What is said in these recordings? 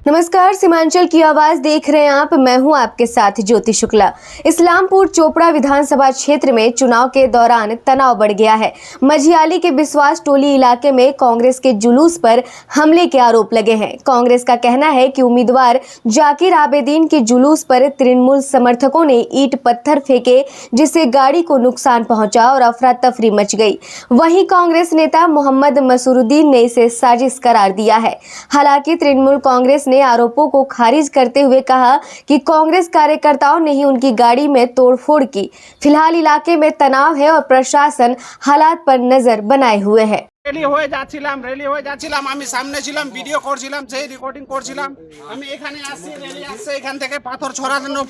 नमस्कार, सीमांचल की आवाज देख रहे हैं आप। मैं हूं आपके साथ ज्योति शुक्ला। इस्लामपुर चोपड़ा विधानसभा क्षेत्र में चुनाव के दौरान तनाव बढ़ गया है। मझियाली के विश्वास टोली इलाके में कांग्रेस के जुलूस पर हमले के आरोप लगे हैं। कांग्रेस का कहना है कि उम्मीदवार जाकिर आबेदीन के जुलूस पर तृणमूल समर्थकों ने ईंट पत्थर फेंके, जिससे गाड़ी को नुकसान पहुंचा और अफरा तफरी मच गई। वहीं कांग्रेस नेता मोहम्मद मसूरुद्दीन ने इसे साजिश करार दिया है। हालांकि तृणमूल कांग्रेस ने आरोपों को खारिज करते हुए कहा कि कांग्रेस कार्यकर्ताओं ने ही उनकी गाड़ी में तोड़फोड़ की। फिलहाल इलाके में तनाव है और प्रशासन हालात पर नजर बनाए हुए है। রেলি হয়ে যাচ্ছিলাম আমি সামনে ছিলাম, ভিডিও করছিলাম, সেই রেকর্ডিং করছিলাম। আমি এখানে আসছি, রেলি আসছে, এখান থেকে পাথর ছড়ানো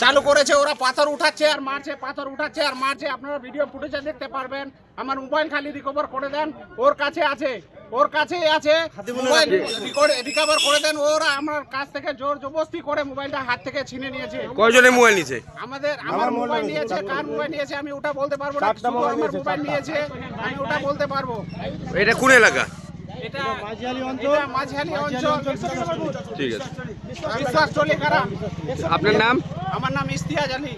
চালু করেছে। ওরা পাথর উঠাচ্ছে আর মারছে, আপনারা ভিডিও ফুটেজে দেখতে পারবেন। আমার মোবাইল খালি রিকভার করে দেন, ওর কাছেই আছে মোবাইল রিকভার করে দেন। ওরা আমার কাছ থেকে জোর জবরদস্তি করে মোবাইলটা হাত থেকে ছিনে নিয়েছে। কয়জনের মোবাইল নিয়েছে? আমার মোবাইল নিয়েছে। কার মোবাইল নিয়েছে আমি ওটা বলতে পারবো না, শুধু আমার মোবাইল নিয়েছে, আমি ওটা বলতে পারবো। এটা কোন এলাকা? এটা মাঝিয়ালি অঞ্চল। ঠিক আছে, বিশ্বাস টলি কারা। আপনার নাম? আমার নাম ইস্তিয়াজ আলী।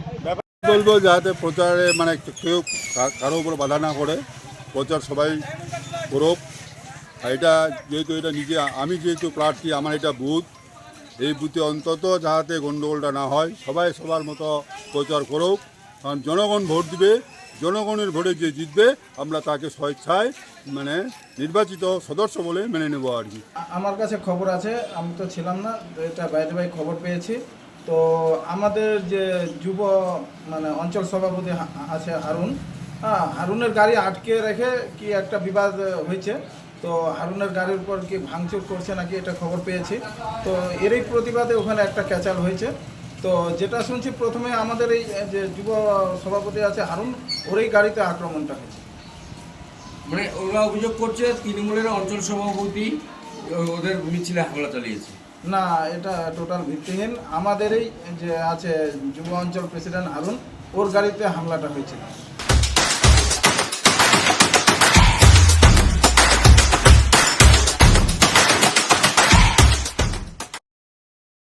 বলবো যাতে প্রচারে মানে কেউ কারো উপর বাধা না করে, প্রচার সবাই করুক। আর এটা যেহেতু আমি যেহেতু প্রার্থী, আমার এটা বুথ, এই বুথে অন্তত যাতে গণ্ডগোলটা না হয়, সবাই সবার মতো প্রচার করুক। কারণ জনগণ ভোট দিবে, জনগণের ভোটে যে জিতবে আমরা তাকে স্বেচ্ছায় মানে নির্বাচিত সদস্য বলে মেনে নেব আর কি। আমার কাছে খবর আছে, আমি তো ছিলাম না, এটা বাইরে খবর পেয়েছি। তো আমাদের যে যুব মানে অঞ্চল সভাপতি আছে হারুনের গাড়ি আটকে রেখে কি একটা বিবাদ হয়েছে। তো হারুনের গাড়ির উপর কি ভাঙচুর করছে নাকি এটা খবর পেয়েছি। তো এরই প্রতিবাদে ওখানে একটা ক্যাচাল হয়েছে। তো যেটা শুনছি প্রথমে আমাদের এই যে যুব সভাপতি আছে হারুন, ওরই গাড়িতে আক্রমণটা হয়েছে। মানে ওরা অভিযোগ করছে তৃণমূলের অঞ্চল সভাপতি ওদের মিছিলে হামলা চালিয়েছে। না, এটা টোটাল ভিত্তিহীন। আমাদেরই যে আছে যুব অঞ্চল প্রেসিডেন্ট হারুন, ওর গাড়িতে হামলাটা হয়েছে।